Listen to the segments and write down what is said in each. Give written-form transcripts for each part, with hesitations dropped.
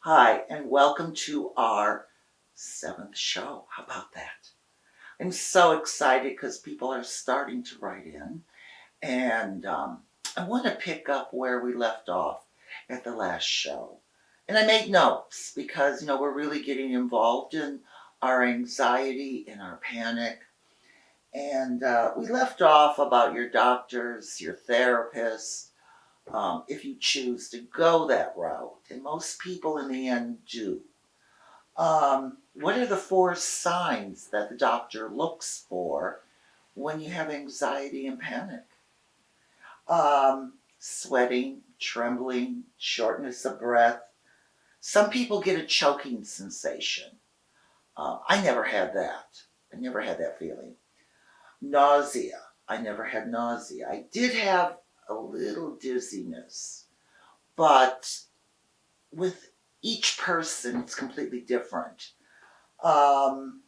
Hi, and welcome to our seventh show. How about that? I'm so excited because people are starting to write in, and I want to pick up where we left off at the last show. And I made notes because, we're really getting involved in our anxiety and our panic. And we left off about your doctors, your therapist, if you choose to go that route. And most people in the end do. What are the four signs that the doctor looks for when you have anxiety and panic? Sweating, trembling, shortness of breath. Some people get a choking sensation. I never had that. I never had that feeling. Nausea. I never had nausea. I did have a little dizziness, but with each person, it's completely different. Um,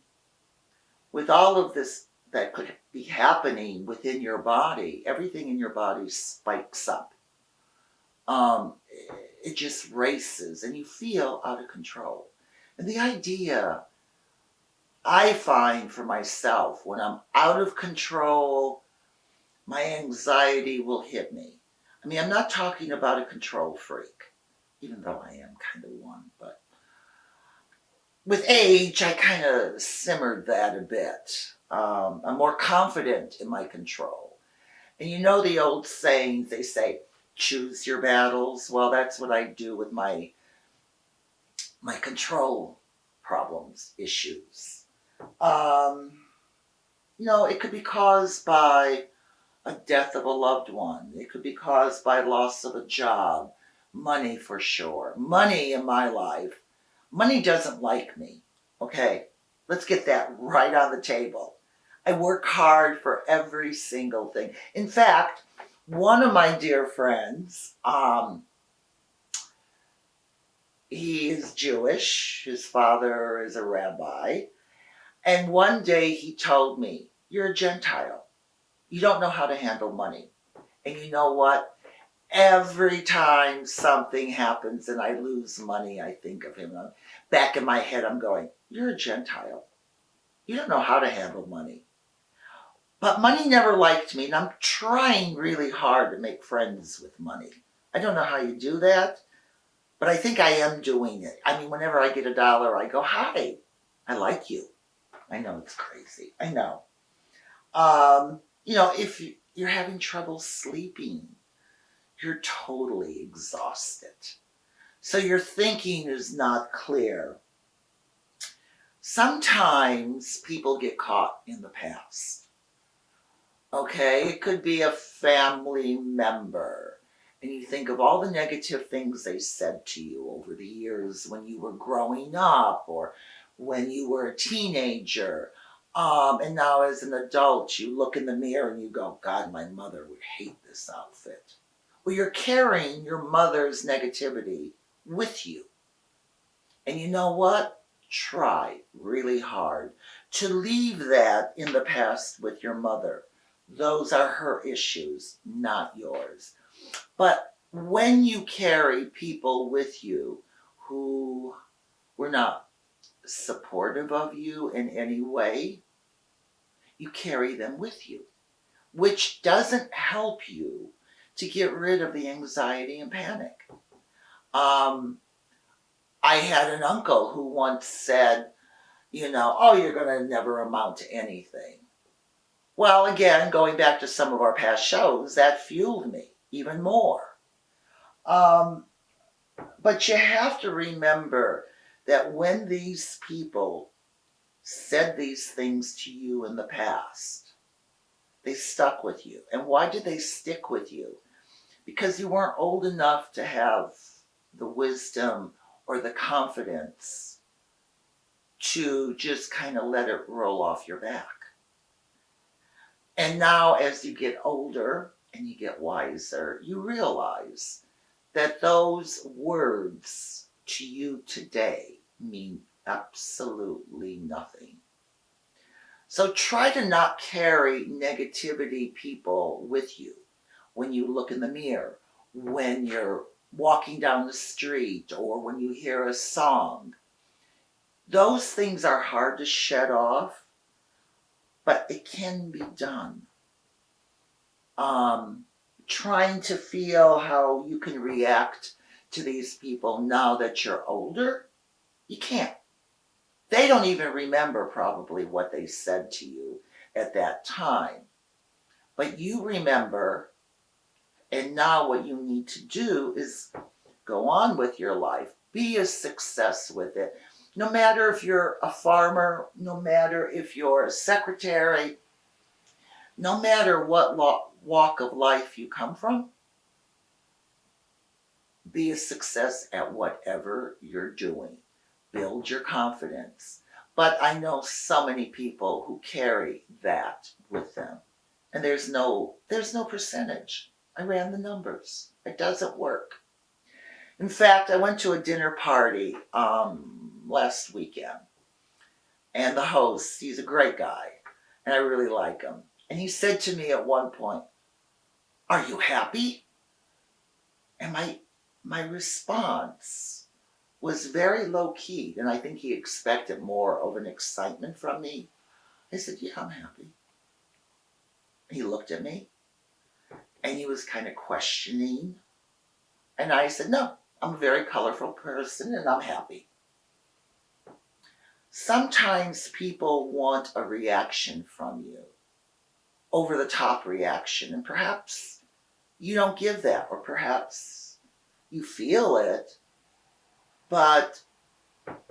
with all of this that could be happening within your body, everything in your body spikes up. Um, it just races and you feel out of control. And the idea I find for myself when I'm out of control, my anxiety will hit me. I mean, I'm not talking about a control freak, even though I am kind of one, but with age, I kind of simmered that a bit. I'm more confident in my control. And you know the old sayings, they say, choose your battles. Well, that's what I do with my control problems, issues. Um, it could be caused by a death of a loved one. It could be caused by loss of a job, money for sure. Money in my life. Money doesn't like me. Okay, let's get that right on the table. I work hard for every single thing. In fact, one of my dear friends, he is Jewish. His father is a rabbi. And one day he told me, "You're a Gentile. You don't know how to handle money." And you know what? Every time something happens and I lose money, I think of him. Back in my head, I'm going, "You're a Gentile. You don't know how to handle money." But money never liked me, and I'm trying really hard to make friends with money. I don't know how you do that, but I think I am doing it. I mean, whenever I get $1, I go, "Hi, I like you." I know it's crazy. I know. If you're having trouble sleeping, you're totally exhausted. So your thinking is not clear. Sometimes people get caught in the past. Okay, it could be a family member, and you think of all the negative things they said to you over the years when you were growing up or when you were a teenager. And now as an adult, you look in the mirror and you go, "God, my mother would hate this outfit." Well, you're carrying your mother's negativity with you. And you know what? Try really hard to leave that in the past with your mother. Those are her issues, not yours. But when you carry people with you who were not supportive of you in any way, you carry them with you, which doesn't help you to get rid of the anxiety and panic. Um, I had an uncle who once said, "Oh, you're going to never amount to anything." Well, again, going back to some of our past shows, that fueled me even more. Um, but you have to remember that when these people said these things to you in the past, they stuck with you. And why did they stick with you? Because you weren't old enough to have the wisdom or the confidence to just kind of let it roll off your back. And now, as you get older and you get wiser, you realize that those words to you today mean absolutely nothing. So try to not carry negativity people with you when you look in the mirror, when you're walking down the street or when you hear a song. Those things are hard to shed off, but it can be done. Um, Trying to feel how you can react to these people now that you're older, you can't. They don't even remember probably what they said to you at that time. But you remember, and now what you need to do is go on with your life. Be a success with it. No matter if you're a farmer, no matter if you're a secretary, no matter what walk of life you come from, be a success at whatever you're doing. Build your confidence. But I know so many people who carry that with them. And there's no percentage. I ran the numbers. It doesn't work. In fact, I went to a dinner party last weekend, and the host, he's a great guy, and I really like him. And he said to me at one point, "Are you happy?" And my response was very low key, and I think he expected more of an excitement from me. I said, "Yeah, I'm happy." He looked at me, and he was kind of questioning, and I said, "No, I'm a very colorful person, and I'm happy." Sometimes people want a reaction from you, over the top reaction, and perhaps you don't give that, or perhaps you feel it, but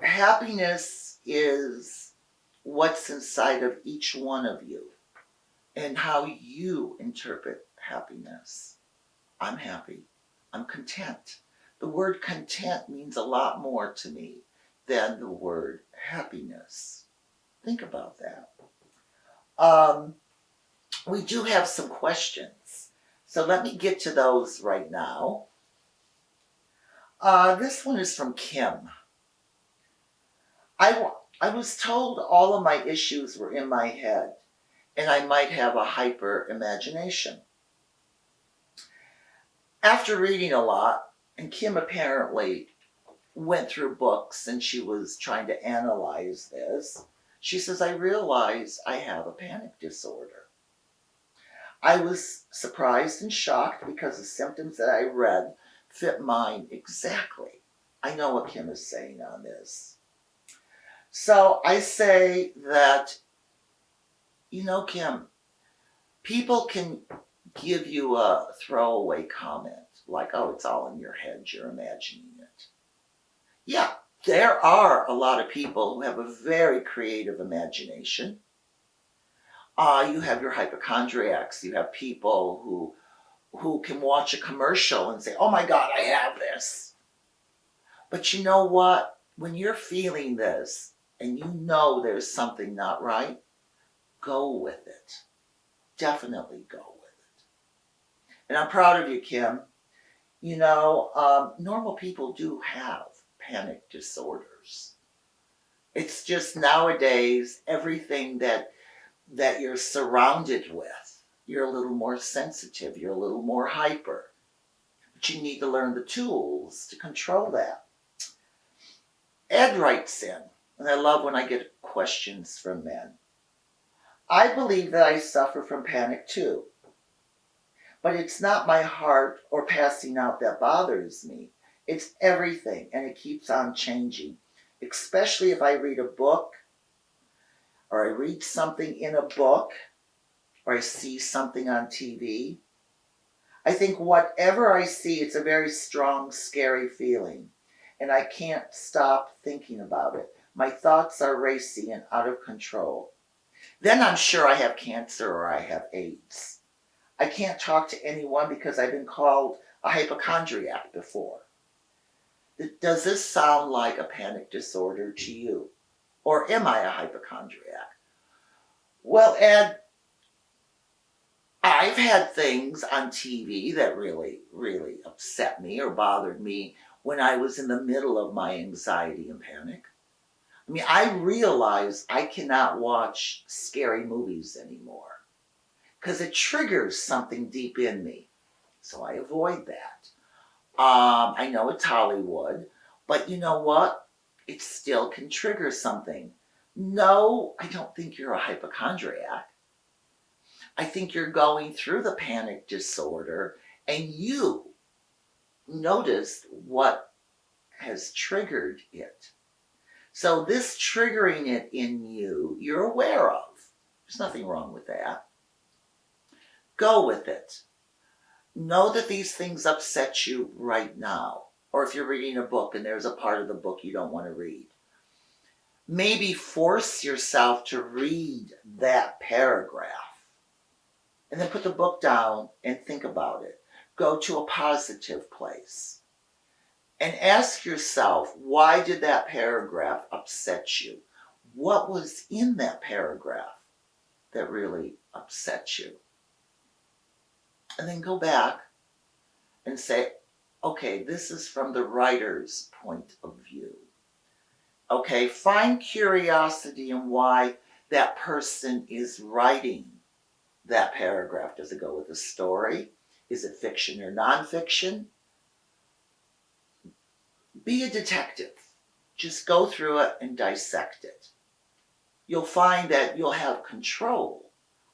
happiness is what's inside of each one of you and how you interpret happiness. I'm happy. I'm content. The word content means a lot more to me than the word happiness. Think about that. We do have some questions. So let me get to those right now. This one is from Kim. I was told all of my issues were in my head and I might have a hyper imagination. After reading a lot, and Kim apparently went through books and she was trying to analyze this, she says, I realize I have a panic disorder. I was surprised and shocked because the symptoms that I read fit mine exactly. I know what Kim is saying on this. So I say that, Kim, people can give you a throwaway comment like, oh, it's all in your head, you're imagining it. Yeah, there are a lot of people who have a very creative imagination. You have your hypochondriacs, you have people who can watch a commercial and say, oh my God, I have this. But you know what? When you're feeling this and you know there's something not right, go with it. Definitely go with it. And I'm proud of you, Kim. Normal people do have panic disorders. It's just nowadays everything that you're surrounded with, you're a little more sensitive, you're a little more hyper. But you need to learn the tools to control that. Ed writes in, and I love when I get questions from men. I believe that I suffer from panic too. But it's not my heart or passing out that bothers me. It's everything, and it keeps on changing. Especially if I read a book, or I read something in a book, or I see something on TV. I think whatever I see, it's a very strong, scary feeling, and I can't stop thinking about it. My thoughts are racing and out of control. Then I'm sure I have cancer or I have AIDS. I can't talk to anyone because I've been called a hypochondriac before. Does this sound like a panic disorder to you? Or am I a hypochondriac? Well, Ed, I've had things on TV that really, really upset me or bothered me when I was in the middle of my anxiety and panic. I mean, I realize I cannot watch scary movies anymore because it triggers something deep in me. So I avoid that. I know it's Hollywood, but you know what? It still can trigger something. No, I don't think you're a hypochondriac. I think you're going through the panic disorder and you noticed what has triggered it. So this triggering it in you, you're aware of. There's nothing wrong with that. Go with it. Know that these things upset you right now. Or if you're reading a book and there's a part of the book you don't want to read, maybe force yourself to read that paragraph and then put the book down and think about it. Go to a positive place and ask yourself, why did that paragraph upset you? What was in that paragraph that really upset you? And then go back and say, okay, this is from the writer's point of view. Okay, find curiosity in why that person is writing that paragraph. Does it go with the story? Is it fiction or nonfiction? Be a detective. Just go through it and dissect it. You'll find that you'll have control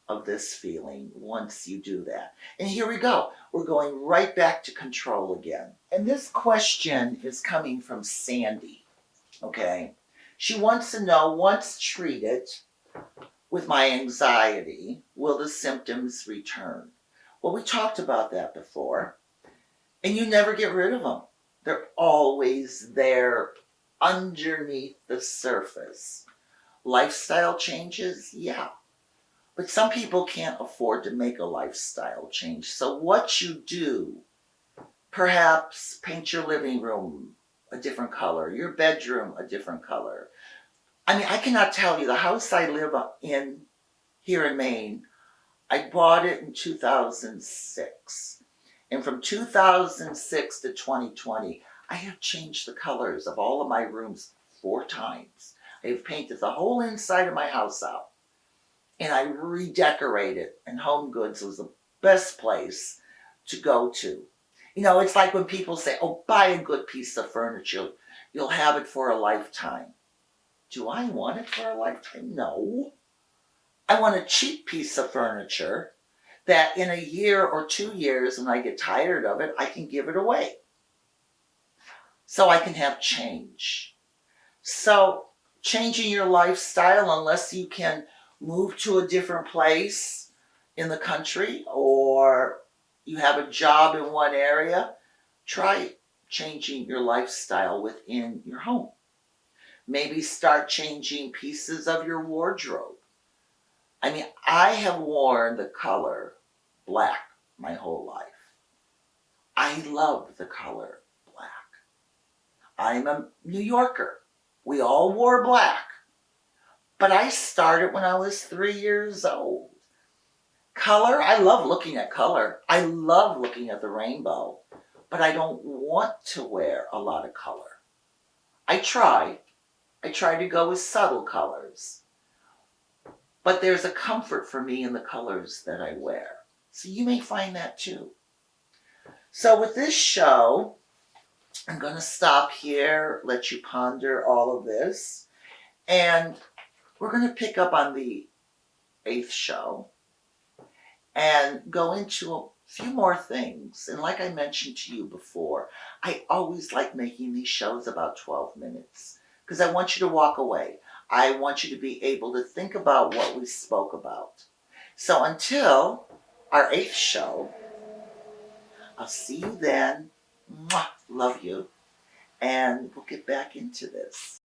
of this feeling once you do that. And here we go. We're going right back to control again. And this question is coming from Sandy. Okay? She wants to know, once treated with my anxiety, will the symptoms return? Well, we talked about that before. And you never get rid of them. They're always there underneath the surface. Lifestyle changes? Yeah. But some people can't afford to make a lifestyle change. So what you do, perhaps paint your living room a different color, your bedroom a different color. I mean, I cannot tell you, the house I live in here in Maine, I bought it in 2006. And from 2006 to 2020, I have changed the colors of all of my rooms 4 times. I have painted the whole inside of my house out. And I redecorated, and Home Goods was the best place to go to. You know, it's like when people say, oh, buy a good piece of furniture. You'll have it for a lifetime. Do I want it for a lifetime? No. I want a cheap piece of furniture that in a year or 2 years, when I get tired of it, I can give it away. So I can have change. So changing your lifestyle, unless you can move to a different place in the country or you have a job in one area, try changing your lifestyle within your home. Maybe start changing pieces of your wardrobe. I mean, I have worn the color black my whole life. I love the color black. I'm a New Yorker. We all wore black. But I started when I was 3 years old. Color, I love looking at color. I love looking at the rainbow. But I don't want to wear a lot of color. I try to go with subtle colors. But there's a comfort for me in the colors that I wear. So you may find that too. So with this show, I'm going to stop here, let you ponder all of this. And we're going to pick up on the 8th show and go into a few more things. And like I mentioned to you before, I always like making these shows about 12 minutes because I want you to walk away. I want you to be able to think about what we spoke about. So until our 8th show, I'll see you then. Mwah, love you. And we'll get back into this.